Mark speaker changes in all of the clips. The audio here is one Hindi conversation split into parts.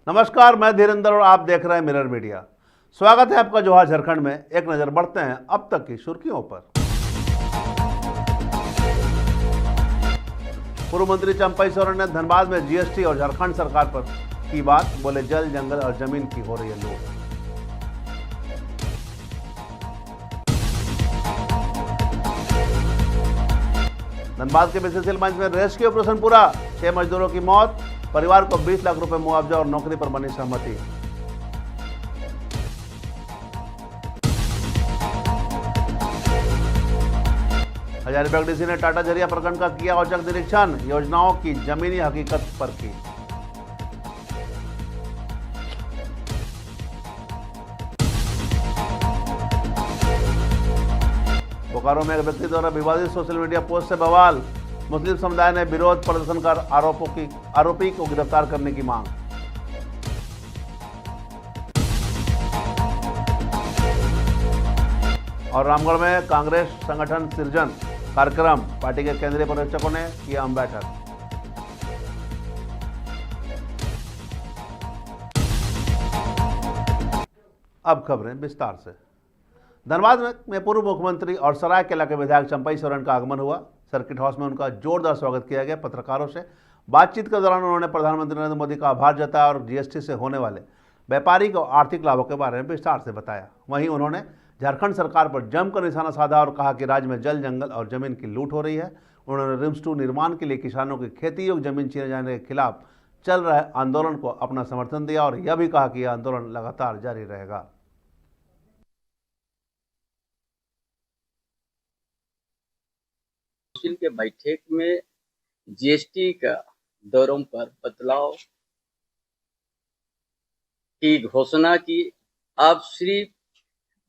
Speaker 1: नमस्कार, मैं धीरेंद्र और आप देख रहे हैं मिरर मीडिया। स्वागत है आपका जोहार झारखंड में। एक नजर बढ़ते हैं अब तक की सुर्खियों पर। पूर्व मंत्री चंपई सोरेन ने धनबाद में जीएसटी और झारखंड सरकार पर की बात। बोले जल, जंगल और जमीन की हो रही है लूट। धनबाद के बीसीसीएल मंच में रेस्क्यू ऑपरेशन पूरा। 6 मजदूरों की मौत, परिवार को 20 लाख रुपए मुआवजा और नौकरी पर बनी सहमति। हजारीबाग डीसी ने टाटा झरिया प्रखंड का किया औचक निरीक्षण। योजनाओं की जमीनी हकीकत पर की। बोकारो में एक व्यक्ति द्वारा विवादित सोशल मीडिया पोस्ट से बवाल। मुस्लिम समुदाय ने विरोध प्रदर्शन कर आरोपी को गिरफ्तार करने की मांग। और रामगढ़ में कांग्रेस संगठन सृजन कार्यक्रम, पार्टी के केंद्रीय पर्यवेक्षकों ने किया बैठक। अब खबरें विस्तार से। धनबाद में पूर्व मुख्यमंत्री और सरायकेला के विधायक चंपई सोरेन का आगमन हुआ। सर्किट हाउस में उनका जोरदार स्वागत किया गया। पत्रकारों से बातचीत के दौरान उन्होंने प्रधानमंत्री नरेंद्र मोदी का आभार जताया और जीएसटी से होने वाले व्यापारिक और आर्थिक लाभों के बारे में विस्तार से बताया। वहीं उन्होंने झारखंड सरकार पर जमकर निशाना साधा और कहा कि राज्य में जल, जंगल और जमीन की लूट हो रही है। उन्होंने रिम्स 2 निर्माण के लिए किसानों की खेती योग्य जमीन छीने जाने के खिलाफ चल रहे आंदोलन को अपना समर्थन दिया और यह भी कहा कि यह आंदोलन लगातार जारी रहेगा।
Speaker 2: के बैठक में जीएसटी का दरों पर बदलाव की घोषणा की। अब सिर्फ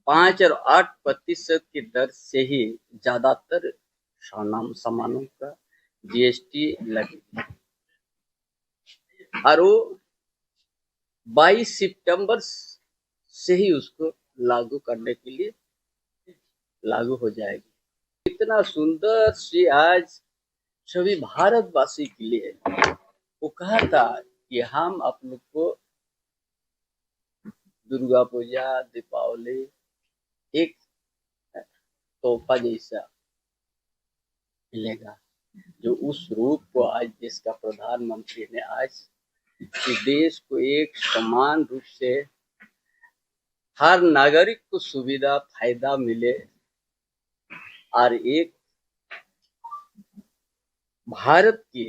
Speaker 2: 5 और 8% की दर से ही ज्यादातर सामानों का जीएसटी लगेगा और वो 22 सितंबर से ही उसको लागू करने के लिए लागू हो जाएगी। इतना सुंदर से आज सभी भारतवासी के लिए वो कहा था कि हम आप लोग को दुर्गा पूजा, दीपावली एक तोहफा जैसा मिलेगा, जो उस रूप को आज देश का प्रधानमंत्री ने आज देश को एक समान रूप से हर नागरिक को सुविधा फायदा मिले और एक भारत की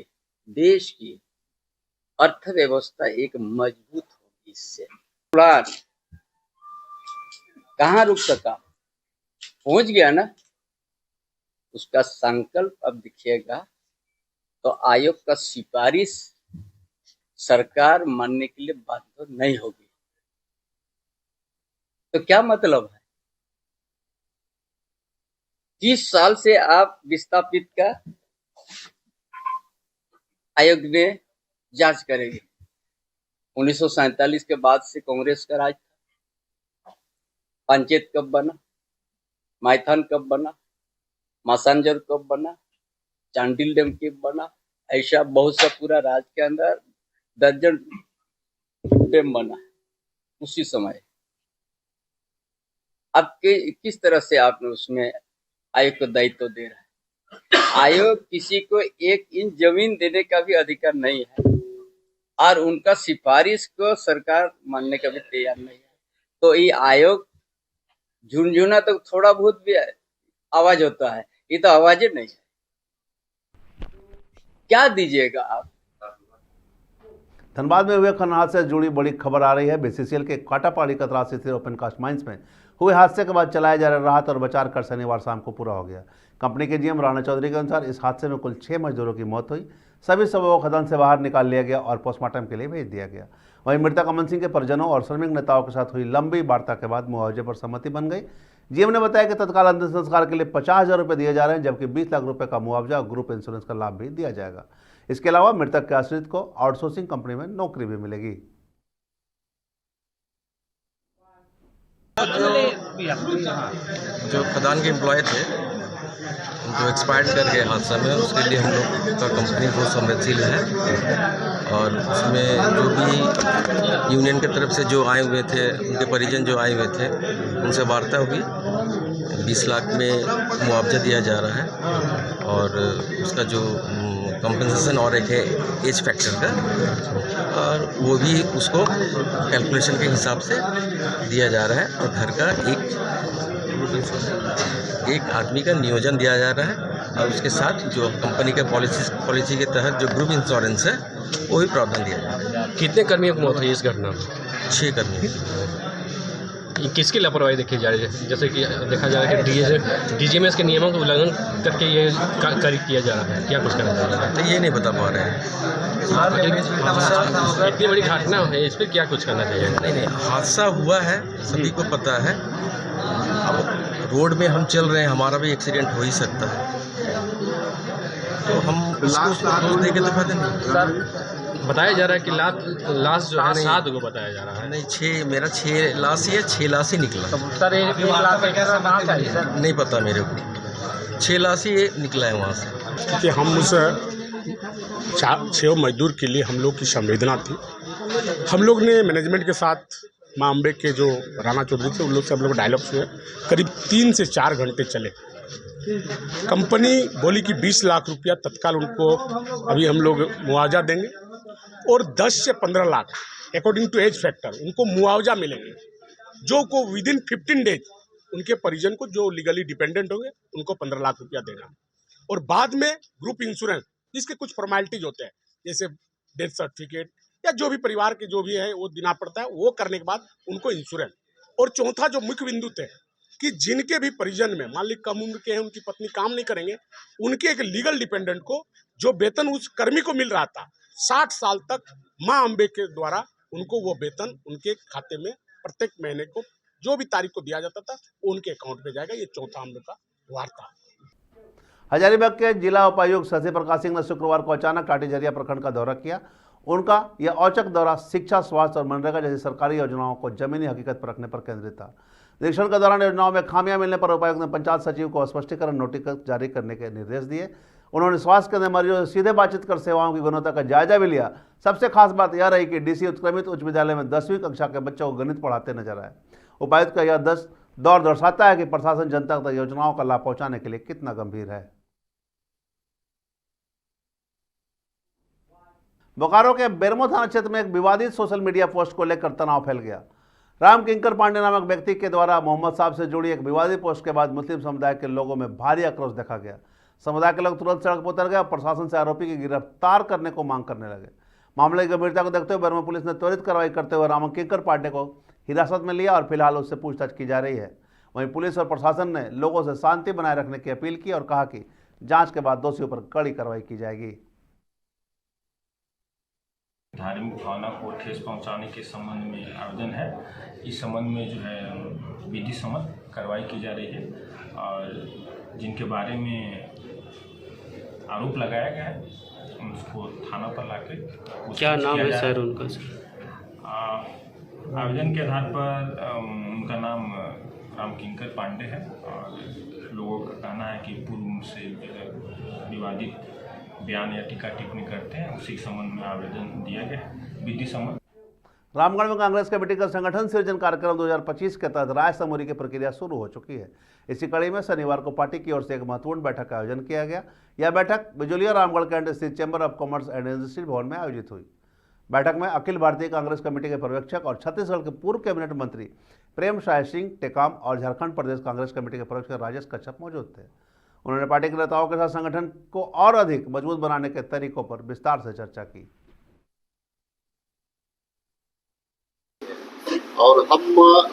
Speaker 2: देश की अर्थव्यवस्था एक मजबूत होगी। इससे प्लान कहाँ रुक सका, पहुंच गया ना। उसका संकल्प अब दिखेगा तो आयोग का सिफारिश सरकार मानने के लिए बाध्य नहीं होगी। तो क्या मतलब है? 30 साल से आप विस्थापित का आयोग में जांच करेंगे। 1947 के बाद से कांग्रेस का राज था। पंचायत कब बना, माइथन कब बना, मासांजर कब बना, चांडिल डैम कब बना, ऐसा बहुत सा पूरा राज्य के अंदर दर्जन डैम बना उसी समय। अब किस तरह से आपने उसमें आयोग को दायित्व दे रहा है? आयोग किसी को 1 इंच जमीन देने का भी अधिकार नहीं है और उनका सिफारिश को सरकार मानने का भी तैयार नहीं है। तो ये आयोग झुनझुना तो थोड़ा बहुत भी आवाज होता है, ये तो आवाज नहीं है। क्या दीजिएगा आप?
Speaker 1: धनबाद में हुए खनन हादसे से जुड़ी बड़ी खबर आ रही है। बीसीसीएल के काटापाड़ी कतरा स्थित ओपन कास्ट माइंस में हुए हादसे के बाद चलाए जा रहे राहत और बचाव कार्य शनिवार शाम को पूरा हो गया। कंपनी के जीएम राणा चौधरी के अनुसार इस हादसे में कुल 6 मजदूरों की मौत हुई। सभी शवों को खदान से बाहर निकाल लिया गया और पोस्टमार्टम के लिए भेज दिया गया। वहीं मृतक अमन सिंह के परिजनों और श्रमिक नेताओं के साथ हुई लंबी वार्ता के बाद मुआवजे पर सहमति बन गई। जीएम ने बताया कि तत्काल अंतिम संस्कार के लिए 50,000 रुपये दिए जा रहे हैं, जबकि 20 लाख रुपये का मुआवजा और ग्रुप इंश्योरेंस का लाभ भी दिया जाएगा। इसके अलावा मृतक के आश्रित को आउटसोर्सिंग कंपनी में नौकरी भी मिलेगी।
Speaker 3: जो खदान के एम्प्लॉय थे जो एक्सपायर्ड कर गए हादसा में, उसके लिए हम लोग का कंपनी बहुत संवेदनशील है और उसमें जो भी यूनियन की तरफ से जो आए हुए थे, उनके परिजन जो आए हुए थे, उनसे वार्ता हुई। 20 लाख में मुआवजा दिया जा रहा है और उसका जो कंपनसेशन और एक है एज फैक्टर का, और वो भी उसको कैलकुलेशन के हिसाब से दिया जा रहा है। और घर का एक आदमी का नियोजन दिया जा रहा है और उसके साथ जो कंपनी के पॉलिसी के तहत जो ग्रुप इंश्योरेंस है वो भी प्रावधान दिया जा रहा है।
Speaker 4: कितने कर्मियों की मौत हुई इस घटना में?
Speaker 3: 6 कर्मी।
Speaker 4: ये किसकी लापरवाही देखी जा रही है? जैसे कि देखा जा रहा है कि डीजीएमएस के नियमों का उल्लंघन करके ये कार्य किया जा रहा है, क्या कुछ करना चाहिए?
Speaker 3: तो ये नहीं बता पा रहे हैं।
Speaker 4: इतनी बड़ी घटना है, इस पर क्या कुछ करना चाहिए?
Speaker 3: नहीं, हादसा हुआ है, सभी को पता है। अब रोड में हम चल रहे हैं, हमारा भी एक्सीडेंट हो ही सकता है, तो हम उसको दोष दे के तो फायदा नहीं।
Speaker 4: बताया जा रहा है कि लाश जो है 7 को बताया जा रहा है।
Speaker 3: नहीं, मेरा 6 लाश ही है, 6 लाश ही निकला।
Speaker 4: सर
Speaker 3: नहीं पता मेरे को, 6 लाश ही निकला है वहाँ से।
Speaker 5: कि हम उस 6 मजदूर के लिए हम लोग की संवेदना थी। हम लोग ने मैनेजमेंट के साथ माँ अम्बे के जो राणा चौधरी थे उन लोग से हम लोग डायलॉग हुए, करीब 3 से 4 घंटे चले। कंपनी बोली कि 20 लाख रुपया तत्काल उनको अभी हम लोग मुआवजा देंगे और 10 से 15 lakh according to age factor उनको मुआवजा मिलेंगे, जो को विदिन 15 डेज उनके परिजन को जो लीगली डिपेंडेंट होंगे उनको 15 लाख रुपया देना। और बाद में ग्रुप इंश्योरेंस, जिसके कुछ फॉर्मेलिटीज होते हैं जैसे डेथ सर्टिफिकेट या जो भी परिवार के जो भी है वो देना पड़ता है, वो करने के बाद उनको इंश्योरेंस। और चौथा जो मुख्य बिंदु थे कि जिनके भी परिजन में मान ली कम उम्र के हैं, उनकी पत्नी काम नहीं करेंगे, उनके एक लीगल डिपेंडेंट को जो वेतन उस कर्मी को मिल रहा था 60 साल तक माँ अम्बे के द्वारा उनको वो वेतन उनके खाते में प्रत्येक महीने को जो भी तारीख को दिया जाता था वो उनके अकाउंट में जाएगा। ये चौथा हम लोग का वार्ता।
Speaker 1: हजारीबाग के जिला उपायुक्त शशि प्रकाश सिंह ने शुक्रवार को अचानक टाटीझरिया प्रखंड का दौरा किया। उनका यह औचक दौरा शिक्षा, स्वास्थ्य और मनरेगा जैसी सरकारी योजनाओं को जमीनी हकीकत पर रखने पर केंद्रित था। निरीक्षण के दौरान योजनाओं में खामियां मिलने पर उपायुक्त ने पंचायत सचिव को स्पष्टीकरण नोटिस जारी करने के निर्देश दिए। उन्होंने स्वास्थ्य केंद्र मरीजों से सीधे बातचीत कर सेवाओं की गुणवत्ता का जायजा भी लिया। सबसे खास बात यह रही कि डीसी उत्क्रमित उच्च विद्यालय में 10वीं कक्षा के बच्चों को गणित पढ़ाते नजर आए। उपायुक्त का यह दौर दर्शाता है कि प्रशासन जनता तक योजनाओं का लाभ पहुंचाने के लिए कितना गंभीर है। बोकारो के बेरमो थाना क्षेत्र में एक विवादित सोशल मीडिया पोस्ट को लेकर तनाव फैल गया। राम किंकर पांडे नामक व्यक्ति के द्वारा मोहम्मद साहब से जुड़ी एक विवादित पोस्ट के बाद मुस्लिम समुदाय के लोगों में भारी आक्रोश देखा गया। समुदाय के लोग तुरंत सड़क पर उतर गए और प्रशासन से आरोपी की गिरफ्तार करने को मांग करने लगे। मामले की गंभीरता को देखते हुए बेरमो पुलिस ने त्वरित कार्रवाई करते हुए राम किंकर पांडे को हिरासत में लिया और फिलहाल उससे पूछताछ की जा रही है। वहीं पुलिस और प्रशासन ने लोगों से शांति बनाए रखने की अपील की और कहा कि जांच के बाद दोषियों पर कड़ी कार्रवाई की जाएगी।
Speaker 6: धार्मिक भावना को ठेस पहुंचाने के संबंध में आवेदन है। इस संबंध में जो है विधि सम्मत कार्रवाई की जा रही है और जिनके बारे में आरोप लगाया गया है उसको थाना पर लाके
Speaker 4: क्या नाम है सर उनका?
Speaker 6: आवेदन के आधार पर उनका नाम राम किंकर पांडे है और लोगों का कहना है कि पूर्व से विवादित बयान या टीका टिप्पणी करते हैं, उसी के संबंध में आवेदन दिया गया विधि सम्मत।
Speaker 1: रामगढ़ में कांग्रेस कमेटी का संगठन सृजन कार्यक्रम 2025 के तहत राय समूरी की प्रक्रिया शुरू हो चुकी है। इसी कड़ी में शनिवार को पार्टी की ओर से एक महत्वपूर्ण बैठक का आयोजन किया गया। यह बैठक बिजुलिया रामगढ़ कैंट स्थित chamber of commerce and industry भवन में आयोजित हुई। बैठक में अखिल भारतीय कांग्रेस कमेटी के पर्यवेक्षक और छत्तीसगढ़ के पूर्व कैबिनेट मंत्री प्रेम शाह सिंह टेकाम और झारखंड प्रदेश कांग्रेस कमेटी के पर्यवेक्षक राजेश कश्यप मौजूद थे। उन्होंने पार्टी के नेताओं के साथ संगठन को और अधिक मजबूत बनाने के तरीकों पर विस्तार से चर्चा की।
Speaker 7: और हम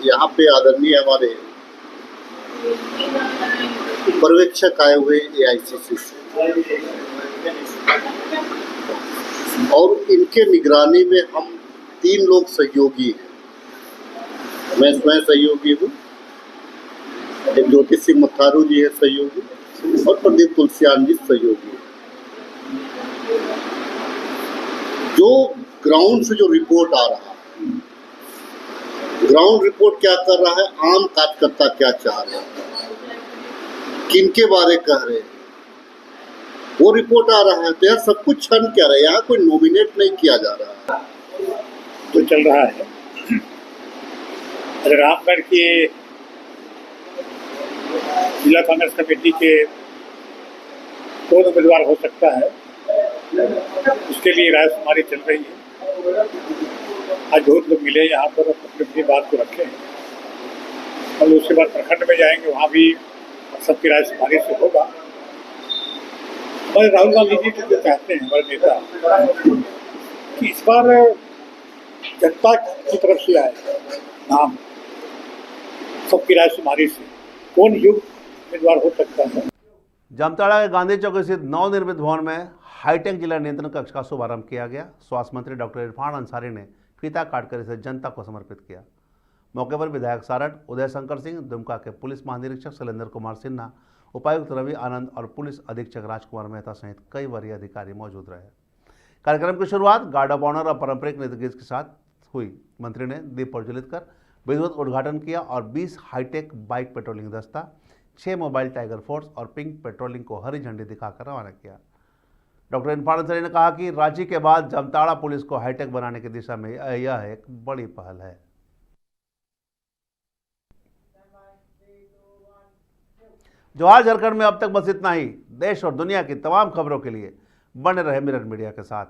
Speaker 7: यहाँ पे आदरणीय हमारे पर्यवेक्षक आए हुए AICC से और इनके निगरानी में हम 3 लोग सहयोगी हैं। मैं सहयोगी हूँ, एक ज्योति सिंह मथारू जी है सहयोगी और प्रदीप तुलसियान जी सहयोगी। जो ग्राउंड से जो रिपोर्ट आ रहा है, ग्राउंड रिपोर्ट क्या कर रहा है, आम कार्यकर्ता क्या चाह रहे हैं, किनके बारे कह रहे हैं, वो रिपोर्ट आ रहा है। तो यहाँ सब कुछ छन क्या रहा है, यहाँ कोई नॉमिनेट नहीं किया जा रहा है।
Speaker 8: जो चल रहा है, अगर रामगढ़ के जिला कांग्रेस कमेटी के कौन उम्मीदवार हो सकता है, उसके लिए रायशुमारी चल रही है। आज बहुत लोग मिले यहाँ पर, अपनी बात को रखे हैं और उसके बाद प्रखंड में जाएंगे, वहाँ भी सबकी रायशुमारी से होगा। हमारे राहुल गांधी जी जो चाहते हैं, हमारे नेता, कि इस बार जनता की तरफ से आए नाम, सबकी रायशुमारी से कौन योग्य उम्मीदवार हो सकता है।
Speaker 1: जामताड़ा के गांधी चौक स्थित नवनिर्मित भवन में हाईटेक जिला नियंत्रण कक्ष का शुभारंभ किया गया। स्वास्थ्य मंत्री डॉक्टर इरफान अंसारी ने फीता काटकर इसे जनता को समर्पित किया। मौके पर विधायक सारठ, उदय शंकर सिंह, दुमका के पुलिस महानिरीक्षक शैलेंद्र कुमार सिन्हा, उपायुक्त रवि आनंद और पुलिस अधीक्षक राजकुमार मेहता सहित कई वरीय अधिकारी मौजूद रहे। कार्यक्रम की शुरुआत गार्ड ऑफ ऑनर और पारंपरिक नृत्य गीत के साथ हुई। मंत्री ने दीप प्रज्वलित कर विधिवत उद्घाटन किया और 20 हाईटेक बाइक पेट्रोलिंग दस्ता, 6 मोबाइल टाइगर फोर्स और पिंक पेट्रोलिंग को हरी झंडी दिखाकर रवाना किया। डॉक्टर इरफान अंसारी ने कहा कि रांची के बाद जामताड़ा पुलिस को हाईटेक बनाने की दिशा में यह एक बड़ी पहल है। जोहार झारखंड में अब तक बस इतना ही। देश और दुनिया की तमाम खबरों के लिए बने रहे मिरर मीडिया के साथ।